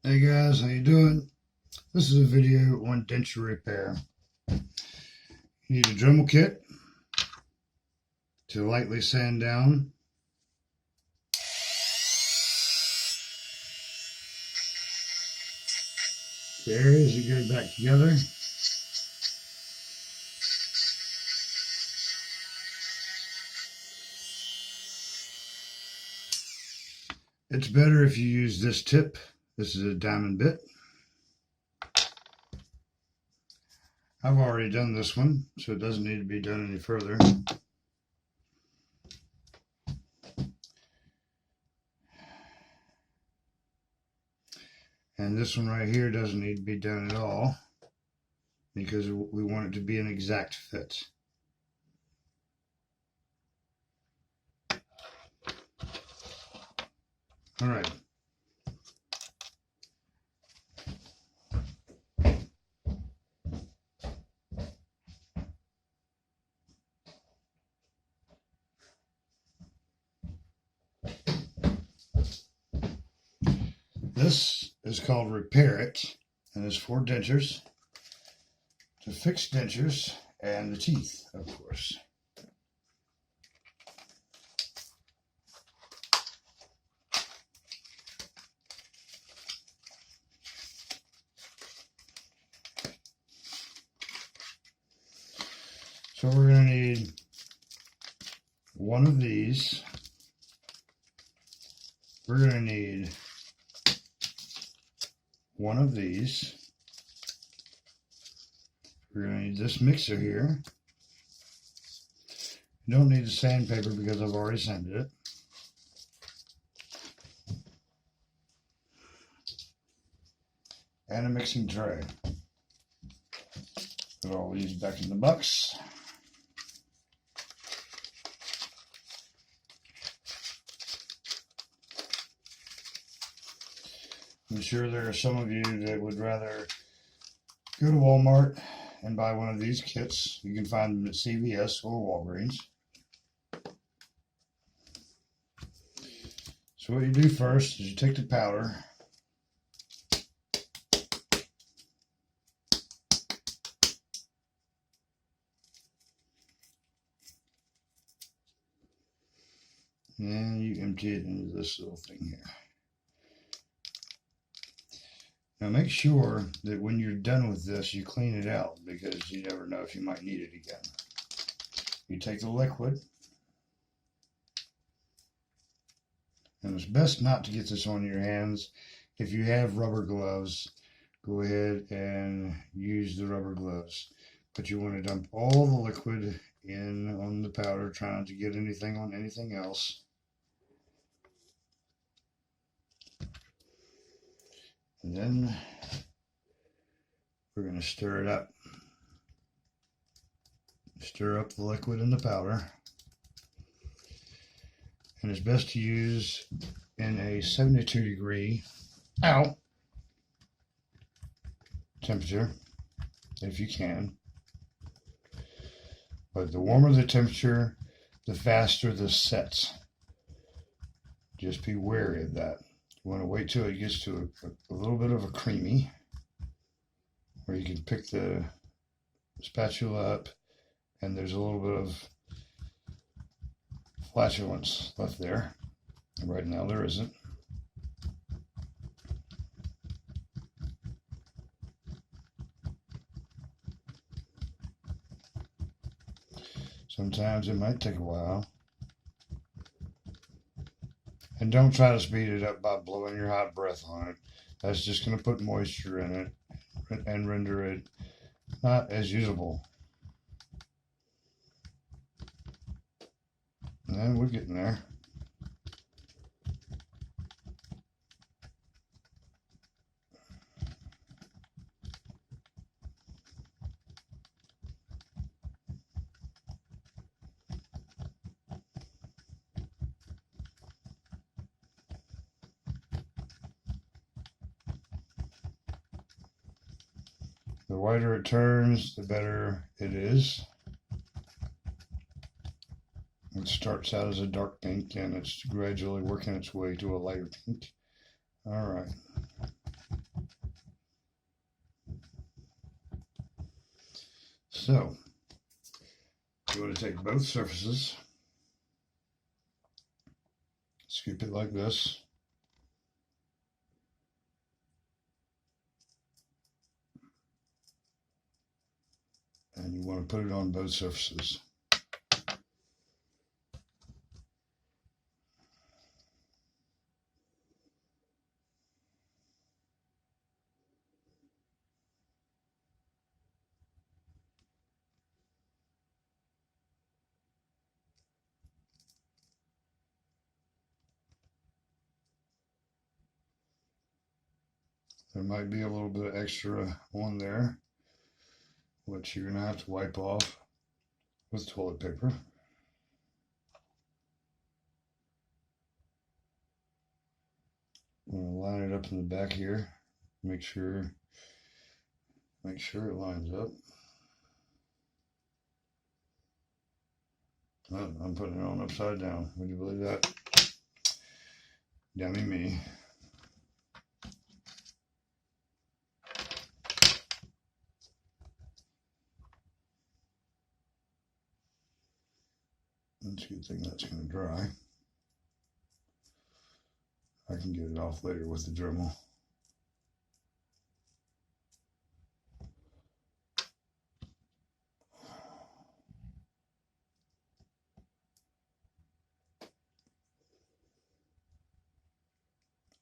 Hey guys, how you doing? This is a video on denture repair. You need a Dremel kit to lightly sand down. The areas you get it back together. It's better if you use this tip. This is a diamond bit. I've already done this one, so it doesn't need to be done any further. And this one right here doesn't need to be done at all because we want it to be an exact fit. All right. This is called Repair It, and it's for dentures, to fix dentures and the teeth, of course. So we're going to need one of these. We're going to need one of these. We're going to need this mixer here. You don't need the sandpaper because I've already sanded it. And a mixing tray. Put all these back in the box. I'm sure there are some of you that would rather go to Walmart and buy one of these kits. You can find them at CVS or Walgreens. So what you do first is you take the powder, and you empty it into this little thing here. Now make sure that when you're done with this, you clean it out because you never know if you might need it again. You take the liquid, and it's best not to get this on your hands. If you have rubber gloves, go ahead and use the rubber gloves. But you want to dump all the liquid in on the powder, trying to get anything on anything else. And then we're going to stir it up. Stir up the liquid in the powder. And it's best to use in a 72-degree temperature if you can. But the warmer the temperature, the faster this sets. Just be wary of that. You want to wait till it gets to a little bit of a creamy, where you can pick the spatula up and there's a little bit of flatulence left there. Right now there isn't. Sometimes it might take a while. And don't try to speed it up by blowing your hot breath on it. That's just going to put moisture in it and render it not as usable. And we're getting there. The whiter it turns, the better it is. It starts out as a dark pink and it's gradually working its way to a lighter pink. All right. So you want to take both surfaces, scoop it like this, and you want to put it on both surfaces. There might be a little bit of extra on there, which you're going to have to wipe off with toilet paper. I'm going to line it up in the back here. Make sure it lines up. Oh, I'm putting it on upside down. Would you believe that? Dummy me. That's a good thing that's going to dry. I can get it off later with the Dremel.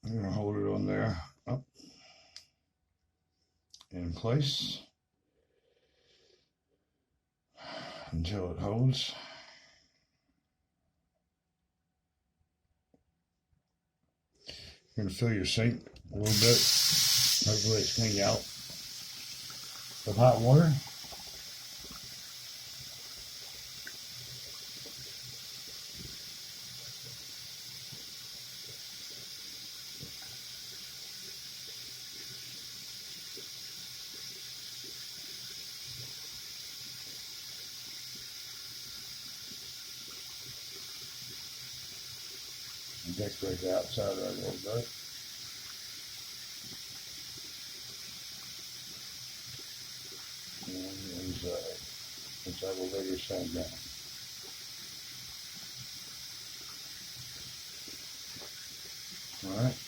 I'm going to hold it on there, up, in place, until it holds. You're going to fill your sink a little bit. Hopefully it's cleaned out with hot water. And decorate the outside right a little bit. And inside. Inside will lay your sand down. Alright.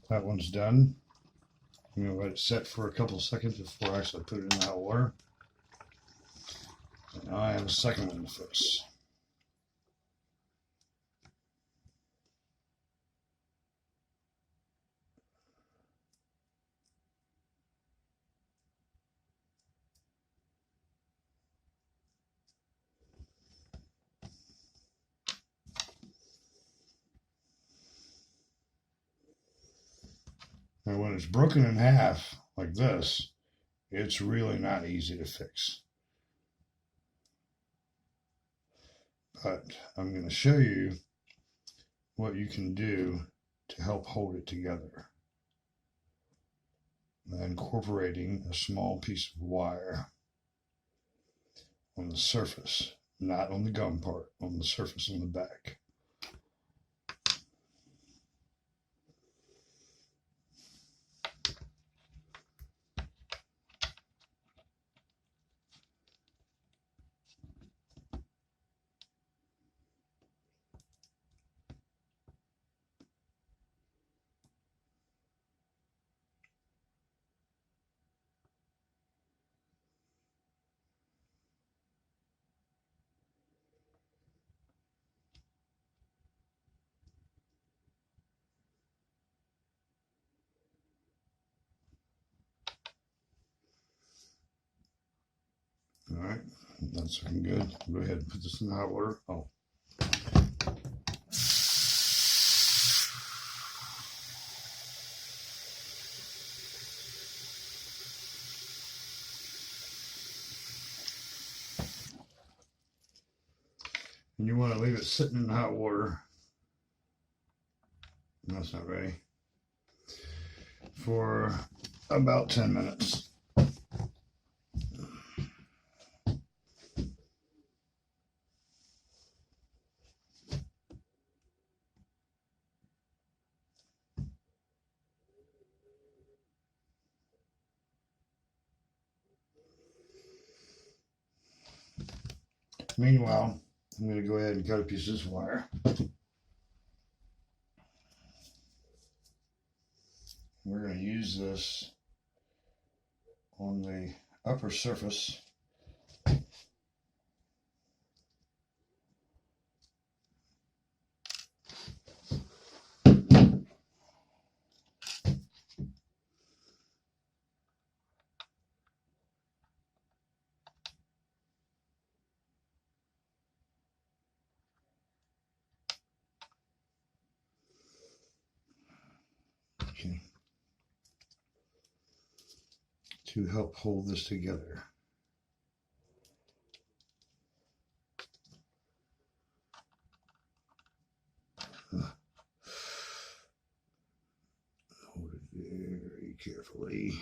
That one's done. I'm going to let it set for a couple seconds before I actually put it in the hot water. And now I have a second one to fix. And when it's broken in half like this, it's really not easy to fix. But I'm going to show you what you can do to help hold it together. By incorporating a small piece of wire on the surface, not on the gum part, on the surface on the back. All right, that's looking good. Go ahead and put this in the hot water. Oh. And you want to leave it sitting in the hot water. That's not ready. For about 10 minutes. Meanwhile, I'm going to go ahead and cut a piece of this wire. We're going to use this on the upper surface to help hold this together. Hold it very carefully.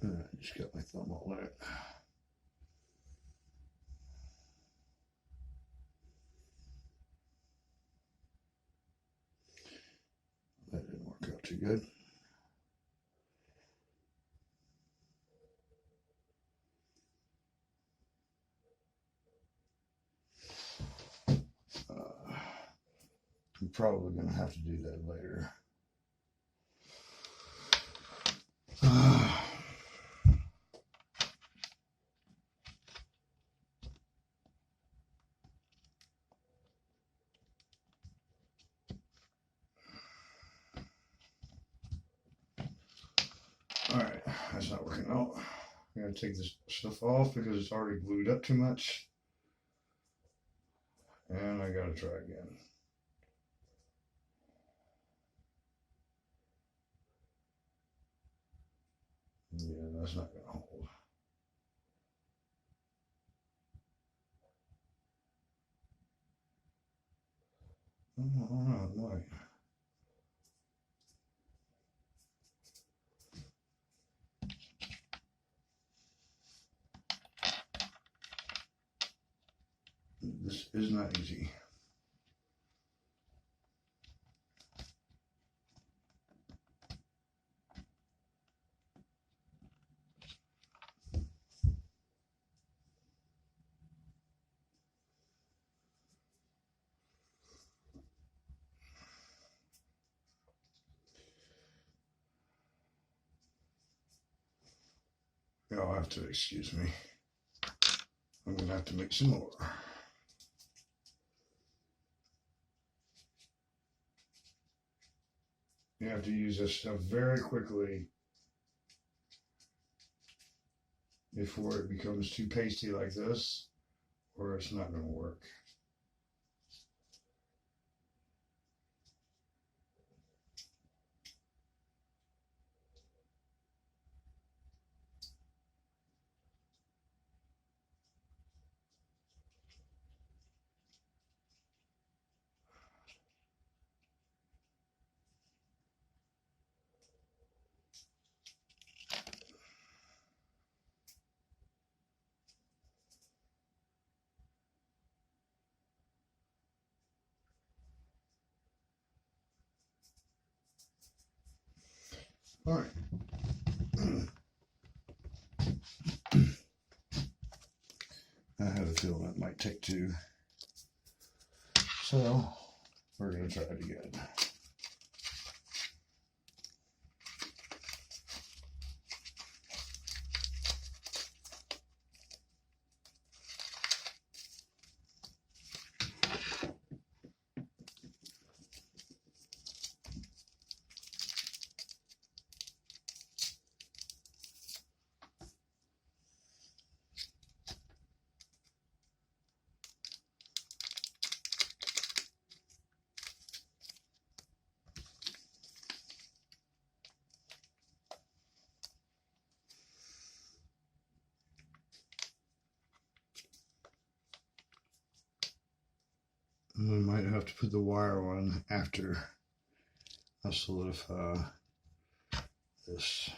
I just got my thumb all in it. That didn't work out too good. I'm probably going to have to do that later. Alright, that's not working out. I'm going to take this stuff off because it's already glued up too much. And I got to try again. Yeah, that's not going to hold. Oh, no, it might. This is not easy. You'll have to excuse me. I'm going to have to make some more. You have to use this stuff very quickly before it becomes too pasty like this, or it's not going to work. All right. I have a feeling that might take two. So we're going to try it again. to put the wire on after I solidify this.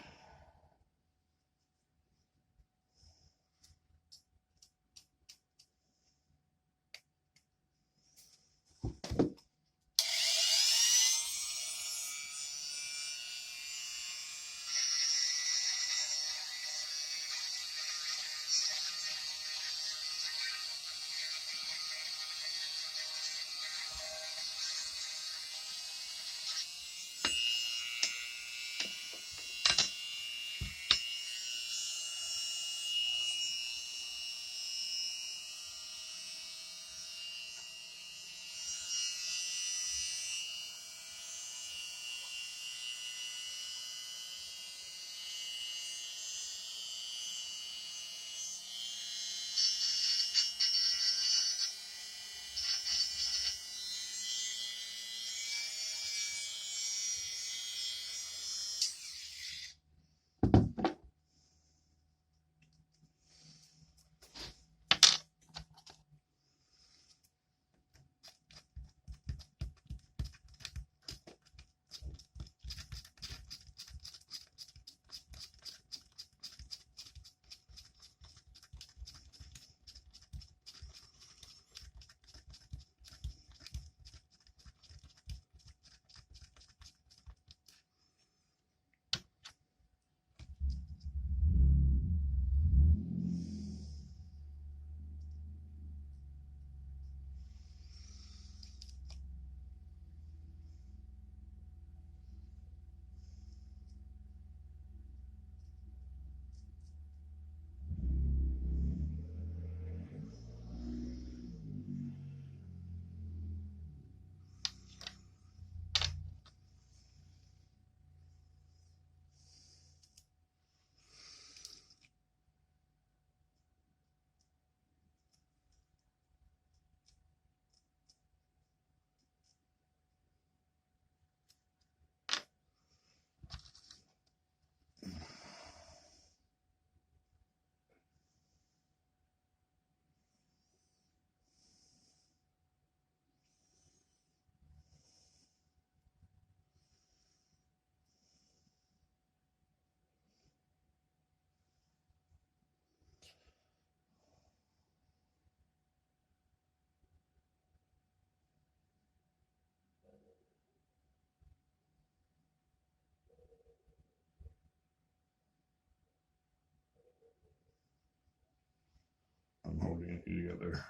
I'm holding it together.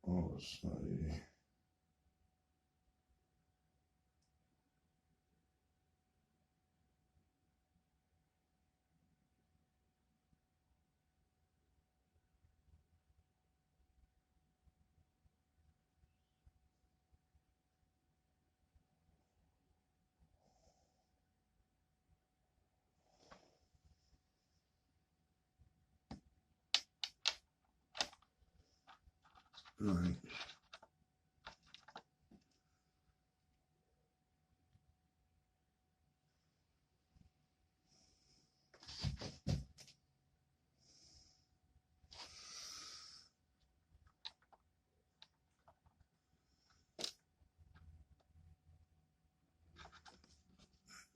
Oh, it's not easy. All right.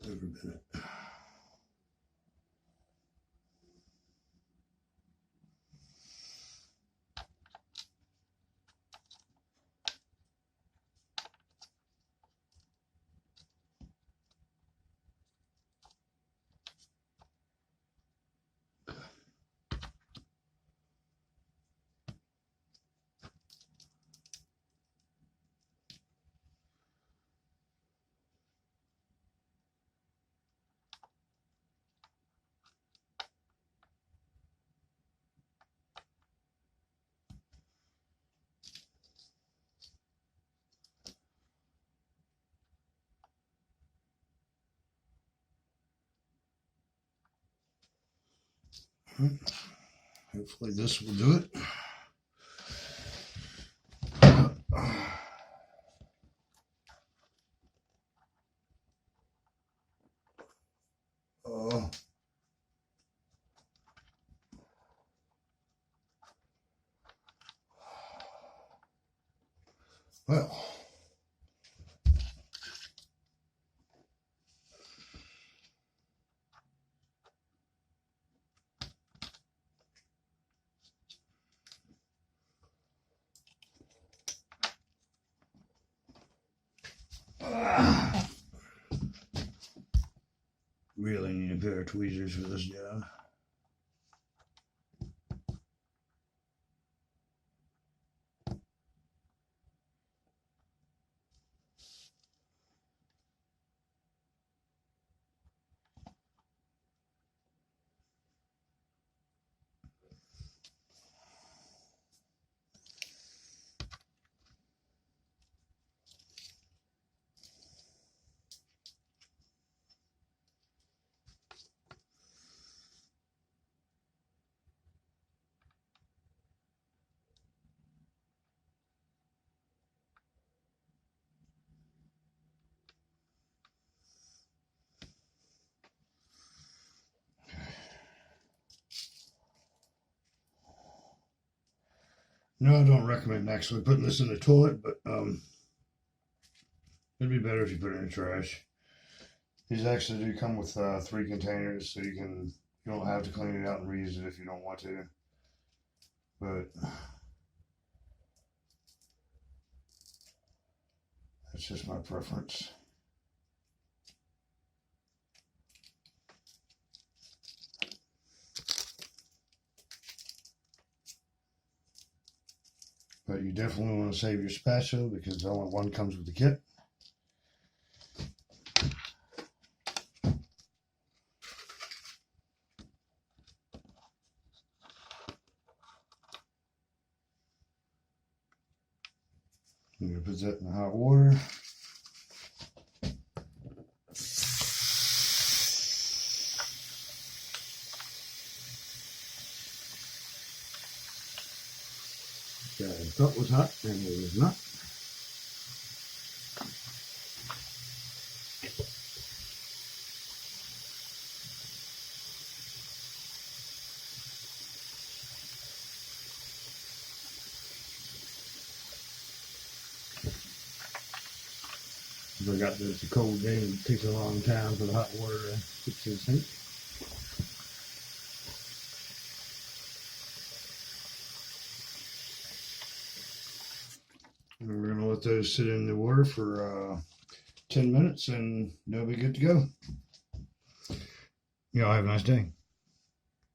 Every minute. Hopefully this will do it. Oh. Well. Really need a pair of tweezers for this job. No, I don't recommend actually putting this in the toilet, but it'd be better if you put it in the trash. These actually do come with 3 containers, so you don't have to clean it out and reuse it if you don't want to. But that's just my preference. But you definitely want to save your spatula because only one comes with the kit. I'm going to put that in the hot water. I thought it was hot, and it was not. I forgot that it's a cold day and it takes a long time for the hot water to get to the sink. And we're going to let those sit in the water for 10 minutes and they'll be good to go. Y'all have a nice day.